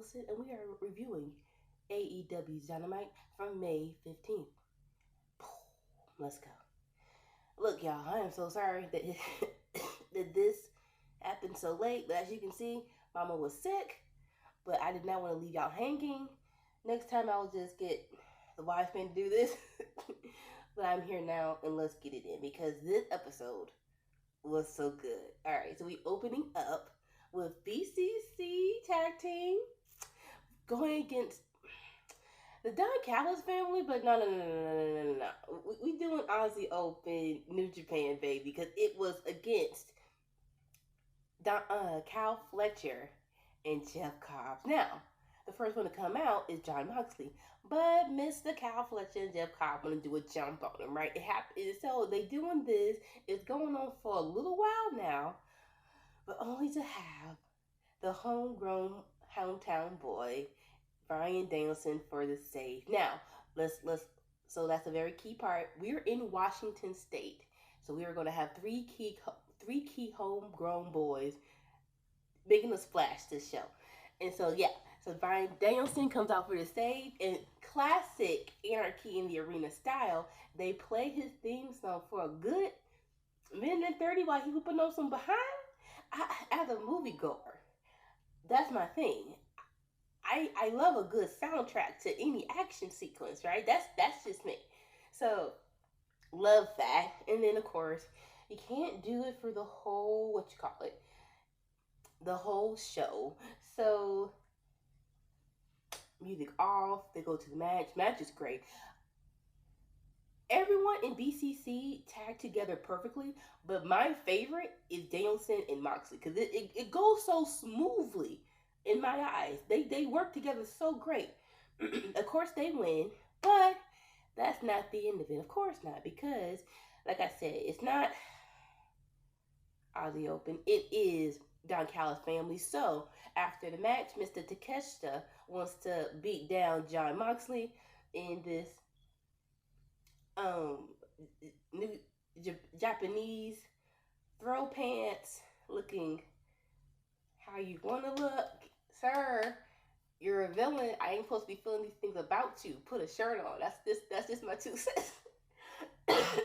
Wilson, and we are reviewing AEW Dynamite from May 15th. Let's go. Look, y'all, I am so sorry that, that this happened so late, but as you can see, Mama was sick, but I did not want to leave y'all hanging. Next time I will just get the wise man to do this. But I'm here now, and let's get it in because this episode was so good. All right, so we opening up with BCC tag team going against the Don Callis family, but no. We doing Aussie Open New Japan, baby, because it was against Cal Fletcher and Jeff Cobb. Now, the first one to come out is Jon Moxley, but Mr. Cal Fletcher and Jeff Cobb want to do a jump on him, right? It happened. So they doing this. It's going on for a little while now, but only to have the homegrown hometown boy Bryan Danielson for the save. Now, let's so that's a very key part. We're in Washington State, so we are going to have three key homegrown boys making a splash this show. And so so Bryan Danielson comes out for the save, and classic Anarchy in the Arena style, they play his theme song for a good minute and 30 while he was putting on some behind. As a moviegoer, that's my thing. I love a good soundtrack to any action sequence, right? That's just me. So love that. And then of course you can't do it for the whole the whole show. So music off, they go to the match. Match is great. Everyone in BCC tagged together perfectly, but my favorite is Danielson and Moxley because it goes so smoothly in my eyes. They work together so great. Of course they win, but that's not the end of it. Of course not, because like I said, it's not Aussie Open. It is Don Callis family. So after the match, Mr. Takeshita wants to beat down Jon Moxley in this new Japanese throw pants, looking how you want to look. Sir, you're a villain. I ain't supposed to be feeling these things about you. Put a shirt on. That's just my 2 cents. That's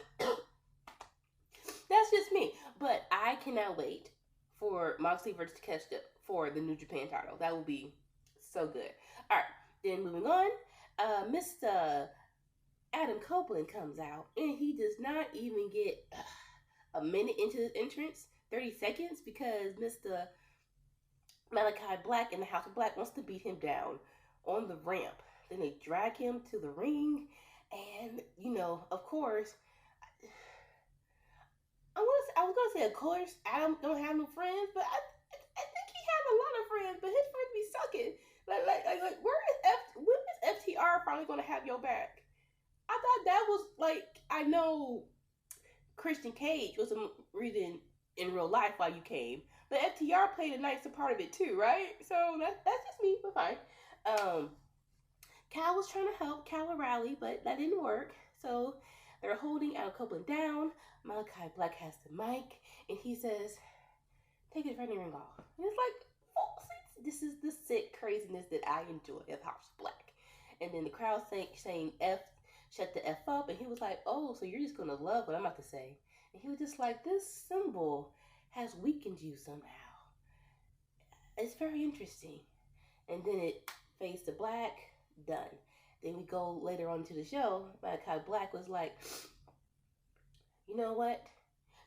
just me. But I cannot wait for Moxley versus Takeshita for the New Japan title. That will be so good. All right, then moving on. Mr. Adam Copeland comes out, and he does not even get a minute into his entrance, 30 seconds, because Mr. Malachi Black in the House of Black wants to beat him down on the ramp. Then they drag him to the ring, and of course, I was gonna say, of course, Adam don't have no friends, but I think he has a lot of friends, but his friends be sucking. Like when is FTR finally gonna have your back? I thought that was I know Christian Cage was a reason in real life why you came, but FTR played a nice part of it too, right? So that's just me, but fine. Cal was trying to help Cal rally, but that didn't work. So they're holding Adam Copeland down. Malachi Black has the mic, and he says, "Take his running ring off." And it's like, oh, this is the sick craziness that I enjoy of House of Black. And then the crowd saying F. Shut the F up, and he was like, "Oh, so you're just gonna love what I'm about to say?" And he was just like, "This symbol has weakened you somehow. It's very interesting." And then it fades to black, done. Then we go later on to the show. Malachi Black was like, "You know what?"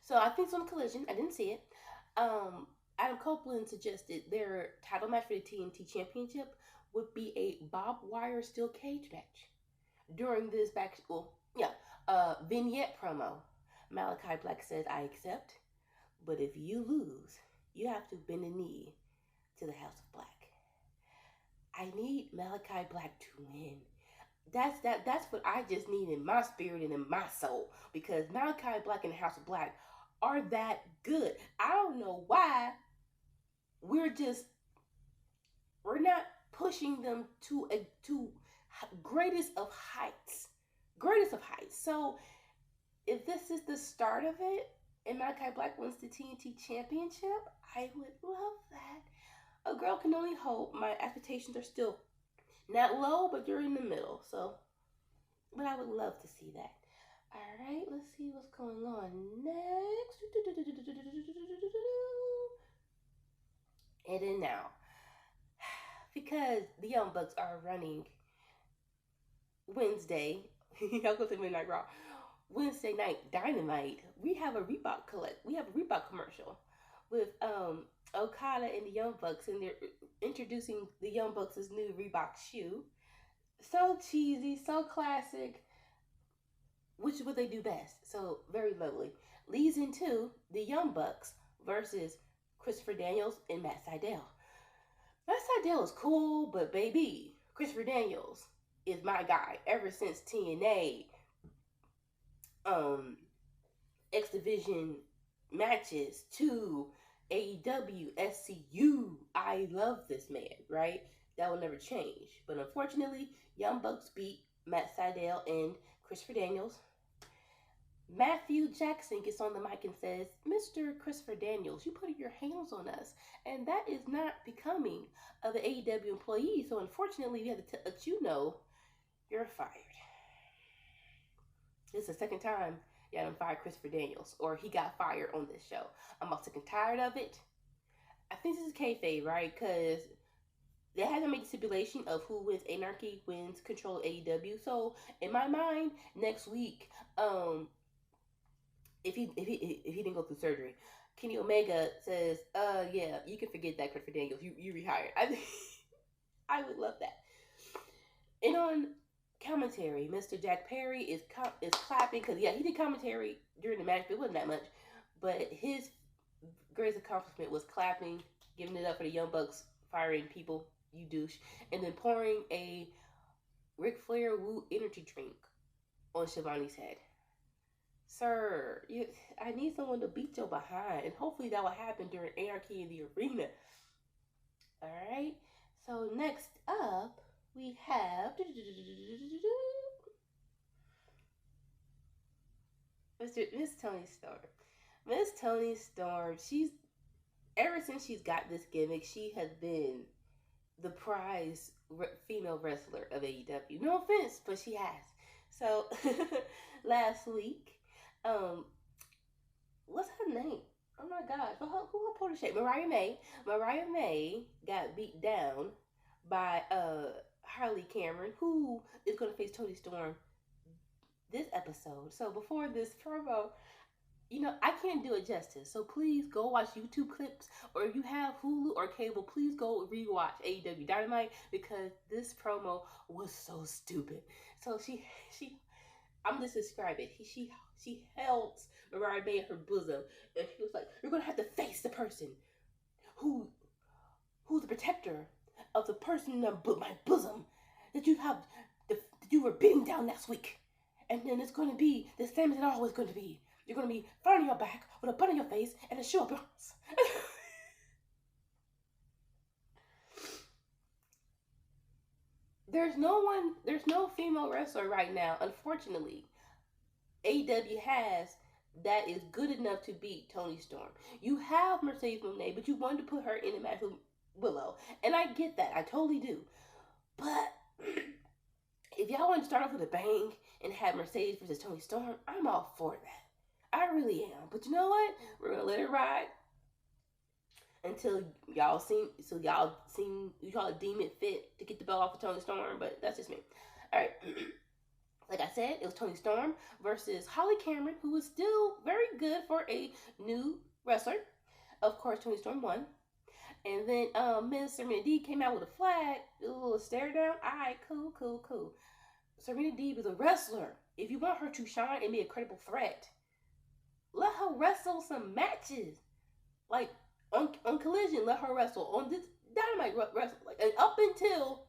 So I think it's on Collision. I didn't see it. Adam Copeland suggested their title match for the TNT Championship would be a barbed wire steel cage match. During this vignette promo, Malachi Black says, "I accept, but if you lose, you have to bend a knee to the House of Black." I need Malachi Black to win. That's what I just need in my spirit and in my soul, because Malachi Black and the House of Black are that good. I don't know why we're not pushing them to greatest of heights. So if this is the start of it and Malachi Black wins the TNT Championship, I would love that. a girl can only hope. My expectations are still not low, but they're in the middle. So, but I would love to see that. All right, let's see what's going on next. And then now, because the Young Bucks are running Wednesday, I'm gonna say Midnight Raw, Wednesday night Dynamite, we have a Reebok commercial with Okada and the Young Bucks, and they're introducing the Young Bucks' new Reebok shoe. So cheesy, so classic, which is what they do best. So very lovely. Leads into the Young Bucks versus Christopher Daniels and Matt Sydal. Matt Sydal is cool, but baby, Christopher Daniels is my guy ever since TNA, X Division matches to AEW, SCU. I love this man, right? That will never change. But unfortunately, Young Bucks beat Matt Sydal and Christopher Daniels. Matthew Jackson gets on the mic and says, Mr. Christopher Daniels, you put your hands on us, and that is not becoming of the AEW employee. So unfortunately, we have to let you know you're fired. This is the second time y'all done fired Christopher Daniels, or he got fired on this show. I'm all sick and tired of it. I think this is kayfabe, right? Because they haven't made the stipulation of who wins Anarchy wins control of AEW. So in my mind, next week, if he didn't go through surgery, Kenny Omega says, yeah, you can forget that, Christopher Daniels. You rehired. I would love that. And on commentary, Mr. Jack Perry is clapping because he did commentary during the match, but it wasn't that much. But his greatest accomplishment was clapping, giving it up for the Young Bucks firing people, you douche, and then pouring a Ric Flair Woo energy drink on Shivani's head. Sir, I need someone to beat your behind, and hopefully that will happen during Anarchy in the Arena. All right. So next up, we have Miss Toni Storm. Miss Toni Storm. She's ever since she's got this gimmick, she has been the prize female wrestler of AEW. No offense, but she has. So last week, what's her name? Oh my gosh, who her protege? Mariah May. Mariah May got beat down by Harley Cameron, who is going to face Toni Storm this episode. So before this promo, I can't do it justice. So please go watch YouTube clips, or if you have Hulu or cable, please go rewatch AEW Dynamite, because this promo was so stupid. So I'm just describing it. She held Mariah May in her bosom, and she was like, "You're gonna have to face the person who's the protector of the person in my bosom that you were beating down last week, and then it's gonna be the same as it's always going to be. You're gonna be flat on your back with a bun on your face and a shoe up your ass." There's no female wrestler right now, unfortunately, AEW has, that is good enough to beat Toni Storm. You have Mercedes Moné, but you wanted to put her in a match with Willow, and I get that, I totally do. But if y'all want to start off with a bang and have Mercedes versus Toni Storm, I'm all for that. I really am. But you know what? We're gonna let it ride until y'all deem it fit to get the belt off of Toni Storm. But that's just me. All right. Like I said, it was Toni Storm versus Holly Cameron, who is still very good for a new wrestler. Of course, Toni Storm won. And then Miss Serena Deeb came out with a flag, a little stare down. All right, cool. Serena Deeb is a wrestler. If you want her to shine and be a credible threat, let her wrestle some matches. Like on Collision, let her wrestle. On this Dynamite, wrestle. And up until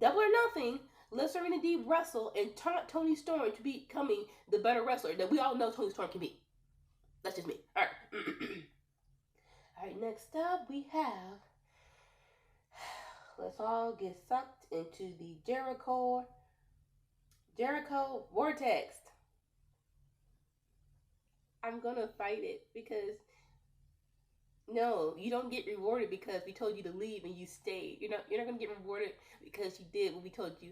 Double or Nothing, let Serena Deeb wrestle and taunt Toni Storm to becoming the better wrestler that we all know Toni Storm can be. That's just me. All right. All right, next up we have, let's all get sucked into the Jericho vortex. I'm gonna fight it because No, you don't get rewarded because we told you to leave and you stayed. You're not gonna get rewarded because you did what we told you.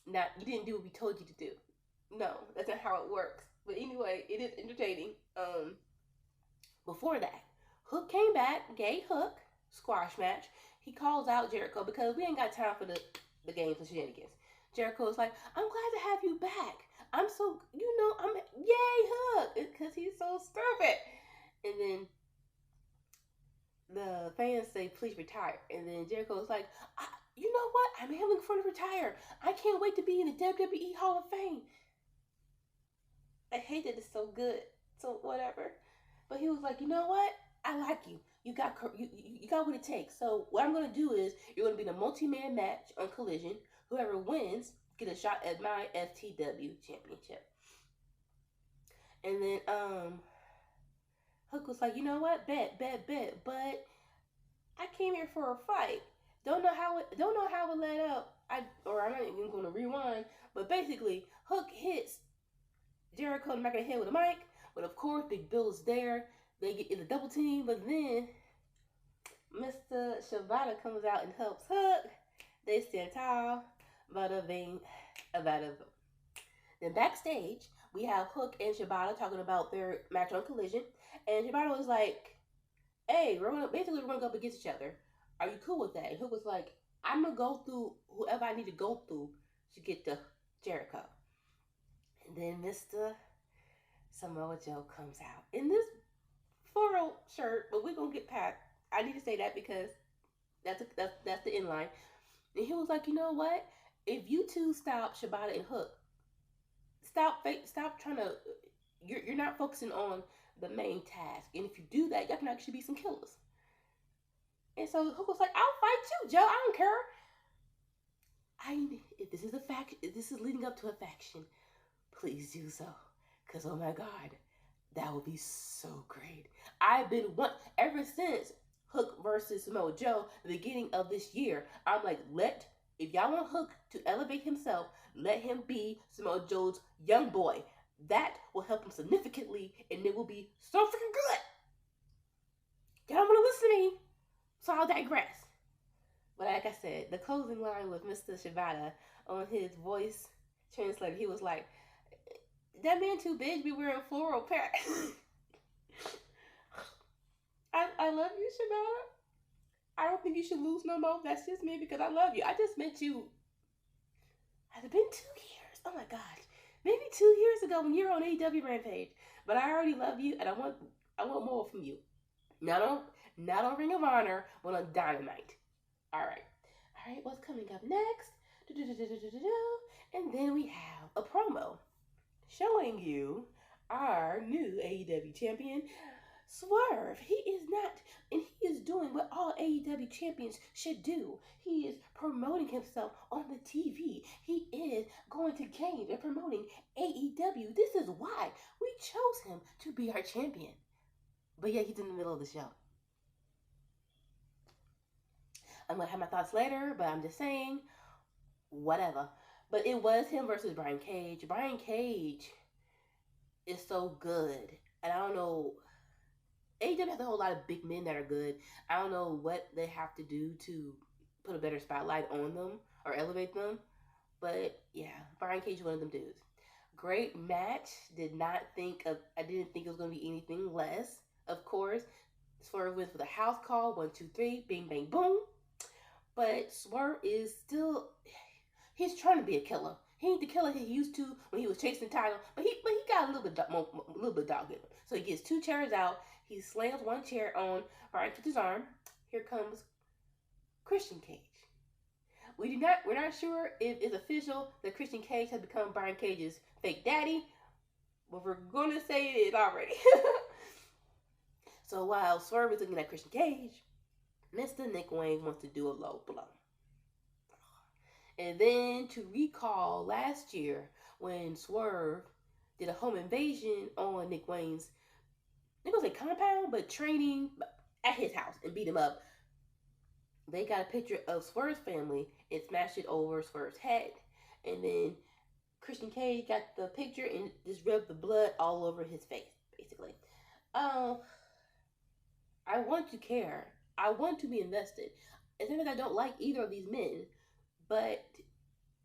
Not you didn't do what we told you to do. No, that's not how it works. But anyway, it is entertaining. Before that, Hook came back, gay Hook, squash match. He calls out Jericho because we ain't got time for the games and shenanigans. Jericho is like, I'm glad to have you back. I'm so, I'm, yay, Hook, because he's so stupid. And then the fans say, please retire. And then Jericho's like, you know what? I'm having fun to retire. I can't wait to be in the WWE Hall of Fame. I hate that it's so good. So whatever. But he was like, you know what? I like you. You got what it takes. So what I'm gonna do is you're gonna be in a multi-man match on Collision. Whoever wins get a shot at my FTW championship. And then Hook was like, you know what? Bet. But I came here for a fight. Don't know how it led up. I'm not even gonna rewind. But basically, Hook hits Jericho in the back of the head with a mic. But of course, Big Bill is there. They get in a double team, but then Mr. Shibata comes out and helps Hook. They stand tall. Bada bing, bada boom. Then backstage, we have Hook and Shibata talking about their match on Collision. And Shibata was like, hey, we're gonna go up against each other. Are you cool with that? And Hook was like, I'm gonna go through whoever I need to go through to get to Jericho. And then Mr. Samoa Joe comes out in this floral shirt, but we're gonna get past. I need to say that because that's the inline. And he was like, you know what? If you two stop Shibata and Hook, stop trying to. You're not focusing on the main task, and if you do that, y'all can actually be some killers. And so Hook was like, I'll fight you, Joe. I don't care. If this is a fact, if this is leading up to a faction, please do so. Cause oh my God, that would be so great. I've been ever since Hook versus Samoa Joe, the beginning of this year. I'm like, if y'all want Hook to elevate himself, let him be Samoa Joe's young boy. That will help him significantly, and it will be so freaking good. Y'all don't want to listen to me, so I'll digress. But like I said, the closing line with Mr. Shibata on his voice translator, he was like, that man too big to be wearing floral pants. I love you, Shibata. I don't think you should lose no more. That's just me because I love you. I just met you. Has it been 2 years? Oh my gosh. Maybe 2 years ago when you were on AEW Rampage. But I already love you and I want more from you. Not on Ring of Honor, but on Dynamite. Alright, what's coming up next? And then we have a promo showing you our new AEW champion, Swerve. He is not, and he is doing what all AEW champions should do. He is promoting himself on the TV. He is going to games and promoting AEW. This is why we chose him to be our champion. But yeah, he's in the middle of the show. I'm going to have my thoughts later, but I'm just saying, whatever. But it was him versus Brian Cage. Brian Cage is so good. And I don't know, AEW has a whole lot of big men that are good. I don't know what they have to do to put a better spotlight on them or elevate them. But yeah, Brian Cage is one of them dudes. Great match. I didn't think it was going to be anything less. Of course, Swerve wins for the house call. 1, 2, 3. Bing, bang, boom. But Swerve is still, he's trying to be a killer. He ain't the killer he used to when he was chasing the title, but he got a little bit dog in him. So he gets 2 chairs out. He slams 1 chair on Brian Cage's arm. Here comes Christian Cage. We're not sure if it's official that Christian Cage has become Brian Cage's fake daddy, but we're gonna say it already. So while Swerve is looking at Christian Cage, Mr. Nick Wayne wants to do a low blow. And then to recall last year when Swerve did a home invasion on Nick Wayne's, I was a compound, but training at his house and beat him up. They got a picture of Swerve's family and smashed it over Swerve's head. And then Christian Cage got the picture and just rubbed the blood all over his face, basically. I want to care. I want to be invested. It's not that I don't like either of these men, but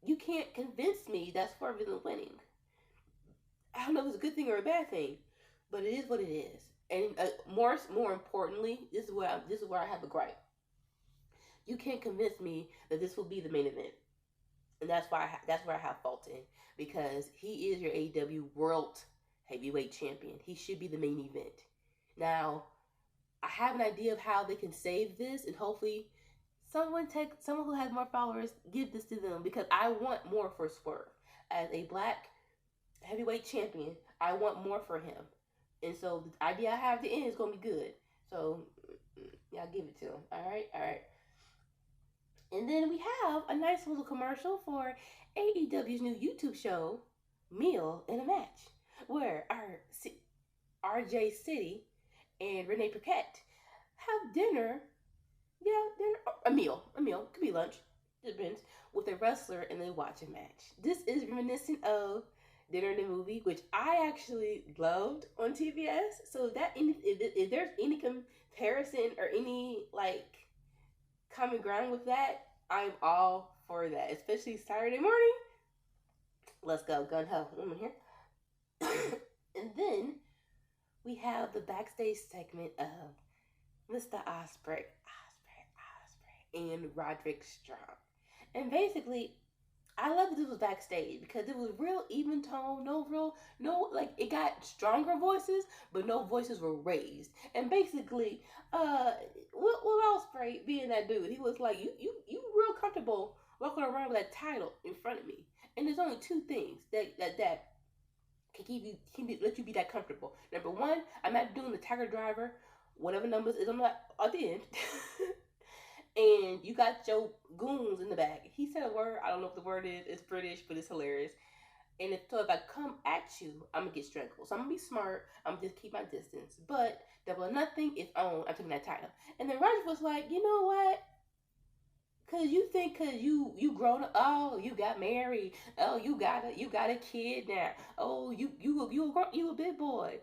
you can't convince me that Swerve isn't winning. I don't know if it's a good thing or a bad thing, but it is what it is. And more importantly, this is where I have a gripe. You can't convince me that this will be the main event, and that's where I have fault in, because he is your AEW World Heavyweight Champion. He should be the main event. Now, I have an idea of how they can save this, and hopefully, someone who has more followers give this to them, because I want more for Swerve as a black heavyweight champion. I want more for him, and so the idea I have at the end is gonna be good. So, yeah, I'll give it to him. All right. And then we have a nice little commercial for AEW's new YouTube show, Meal in a Match, where our RJ City and Renee Paquette have dinner. Yeah, dinner, a meal, could be lunch, depends, with a wrestler, and they watch a match. This is reminiscent of Dinner in the Movie, which I actually loved on TBS. So if there's any comparison or any like common ground with that, I'm all for that. Especially Saturday morning. Let's go, gun ho, woman here. And then we have the backstage segment of Mr. Ospreay, and Roderick Strong. And basically, I love that this was backstage because it was real even tone, like it got stronger voices, but no voices were raised. And basically, Will Ospreay being that dude, he was like, you real comfortable walking around with that title in front of me. And there's only two things that can let you be that comfortable. Number one, I'm not doing the Tiger Driver, whatever numbers is on the end. And you got your goons in the back. He said a word. I don't know if the word is. It's British, but it's hilarious. And if I come at you, I'm gonna get strangled. So I'm gonna be smart. I'm gonna just keep my distance. But Double or Nothing is on. I'm taking that title. And then Roger was like, you know what? Cause you grown up. Oh, you got married. Oh, you got a kid now. Oh, you a big boy.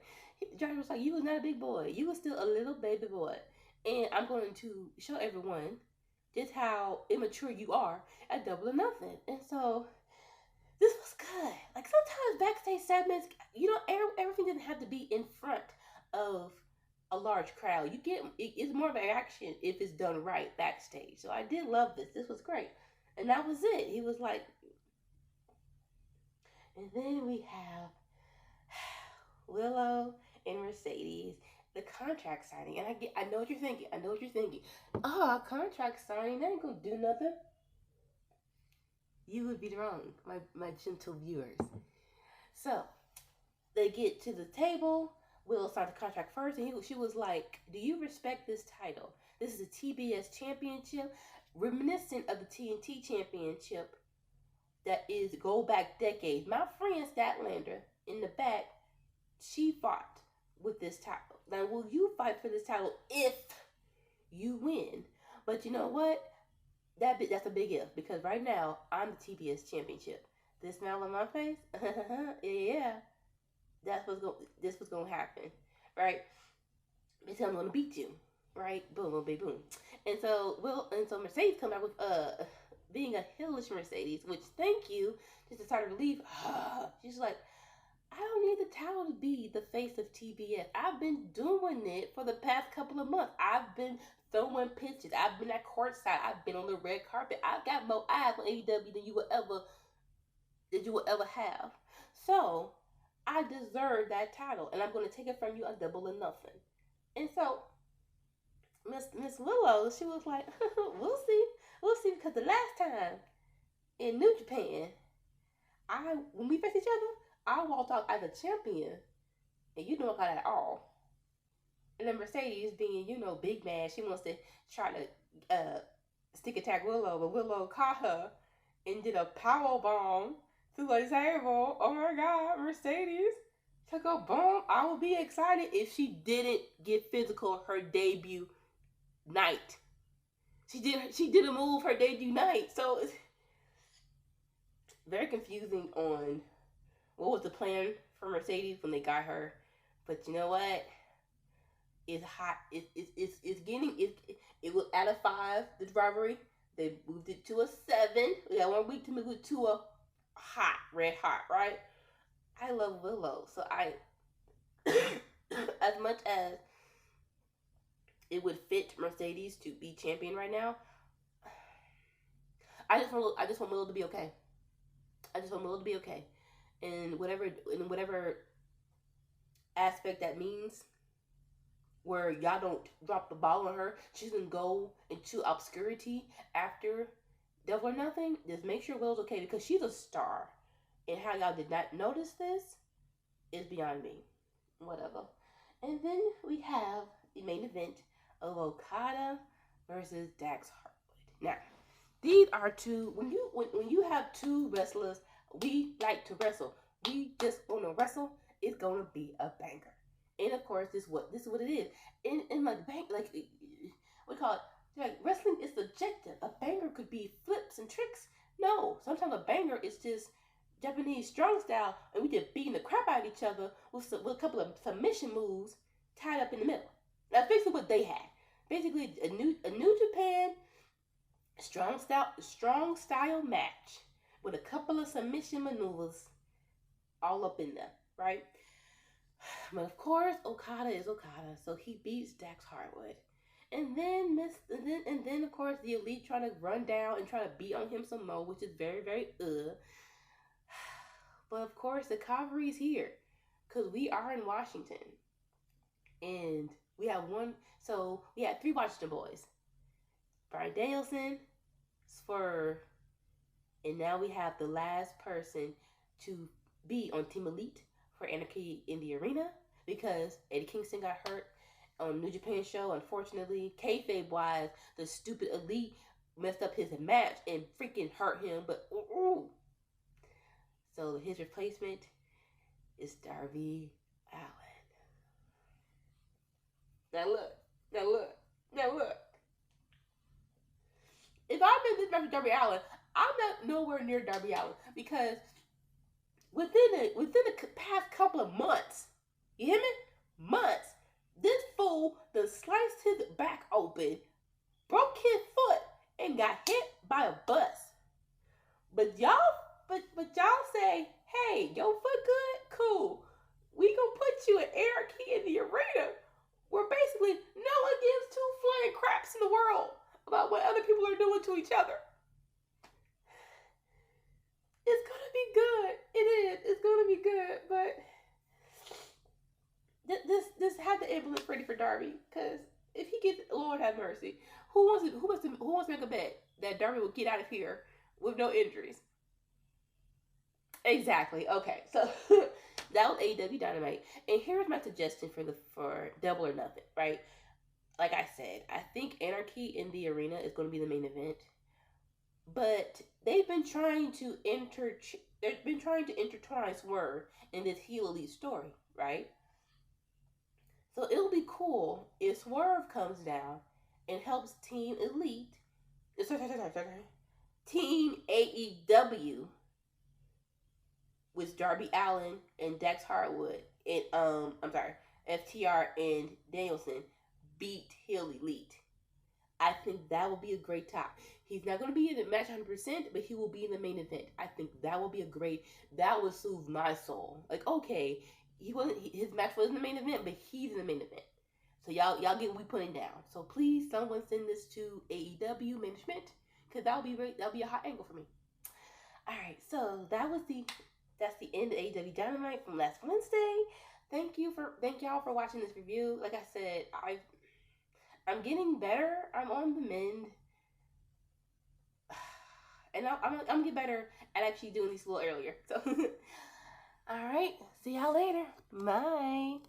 Johnny was like, you was not a big boy. You was still a little baby boy. And I'm going to show everyone just how immature you are at Double or Nothing. And so this was good. Like sometimes backstage segments, everything didn't have to be in front of a large crowd. It's more of an action if it's done right backstage. So I did love this. This was great. And that was it. He was like, and then we have Willow and Mercedes, the contract signing. And I know what you're thinking. Oh, contract signing, that ain't gonna do nothing. You would be wrong, my gentle viewers. So they get to the table. Willow signed the contract first, and she was like, do you respect this title? This is a TBS championship, reminiscent of the TNT championship that is go back decades. My friend Statlander in the back, she fought with this title. Now, will you fight for this title if you win? But you know what? That's a big if, because right now I'm the TBS championship. This smile on my face, yeah, this was gonna happen, right? Because I'm gonna beat you, right? Boom, boom, boom, boom. And so Mercedes come out with being a heelish Mercedes, which thank you, just to start to relief. She's like, I don't need the title to be the face of TBS. I've been doing it for the past couple of months. I've been throwing pitches. I've been at courtside. I've been on the red carpet. I've got more eyes on AEW than you will ever have. So I deserve that title, and I'm going to take it from you on Double or Nothing. And so Miss Willow, she was like, we'll see, because the last time in New Japan, when we faced each other, I walked out as a champion, and you know I got it all. And then Mercedes, being, big man, she wants to try to stick attack Willow, but Willow caught her and did a power bomb through a table. Oh my God, Mercedes took a bomb. I would be excited if she didn't get physical her debut night. She did a move her debut night, so it's very confusing on what was the plan for Mercedes when they got her. But you know what? is hot. It's getting it was out of 5 the rivalry. They moved it to a 7. We got 1 week to move it to a hot, red hot, right? I love Willow, so I as much as it would fit Mercedes to be champion right now, I just want Willow to be okay. I just want Willow to be okay, and whatever aspect that means, where y'all don't drop the ball on her, she's gonna go into obscurity after Double or Nothing. Just make sure Willow's okay, because she's a star, and how y'all did not notice this is beyond me. Whatever. And then we have the main event of Okada versus Dax Harwood. Now, these are two. When you have two wrestlers, we like to wrestle. We just want to wrestle. It's gonna be a banger. And of course, this is what it is. In like we call it, like, wrestling is subjective. A banger could be flips and tricks. No, sometimes a banger is just Japanese strong style, and we just beating the crap out of each other with a couple of submission moves tied up in the middle. That's basically what they had. Basically, a new Japan strong style match with a couple of submission maneuvers all up in there, right? But of course, Okada is Okada, so he beats Dax Harwood. And then of course the Elite try to run down and try to beat on him some more, which is very, very But of course the cavalry's here, because we are in Washington. And we have 3 Washington boys. Bryan Danielson, Swerve, and now we have the last person to be on Team Elite for Anarchy in the Arena, because Eddie Kingston got hurt on New Japan show. Unfortunately, kayfabe wise, the stupid Elite messed up his match and freaking hurt him. But so his replacement is Darby Allin. Now look. If I'm in this match with Darby Allin, I'm not nowhere near Darby Allin, because within the past couple of months, you hear me? Months, this fool done sliced his back open, broke his foot, and got hit by a bus. But y'all say, hey, your foot good? Cool. We gonna put you in Anarchy in the Arena, where basically no one gives 2 flying craps in the world about what other people are doing to each other. It's gonna be good. It is. It's gonna be good. But this had the ambulance ready for Darby, because if he gets, Lord have mercy, who wants to make a bet that Darby will get out of here with no injuries? Exactly. Okay, so that was AEW Dynamite, and here's my suggestion for Double or Nothing. Right, like I said, I think Anarchy in the Arena is going to be the main event, but they've been trying to intertwine Swerve in this heel Elite story, right? So it'll be cool if Swerve comes down and helps Team Elite, Team AEW, with Darby Allin and Dax Harwood and FTR and Danielson beat heel Elite. I think that will be a great top. He's not going to be in the match 100%, but he will be in the main event. I think that will be that will soothe my soul. Like, okay, his match wasn't the main event, but he's in the main event. So y'all get what we putting down. So please, someone send this to AEW management, because that'll be a hot angle for me. All right, so that's the end of AEW Dynamite from last Wednesday. Thank y'all for watching this review. Like I said, I'm getting better. I'm on the mend. And I'm gonna get better at actually doing these a little earlier. So, all right. See y'all later. Bye.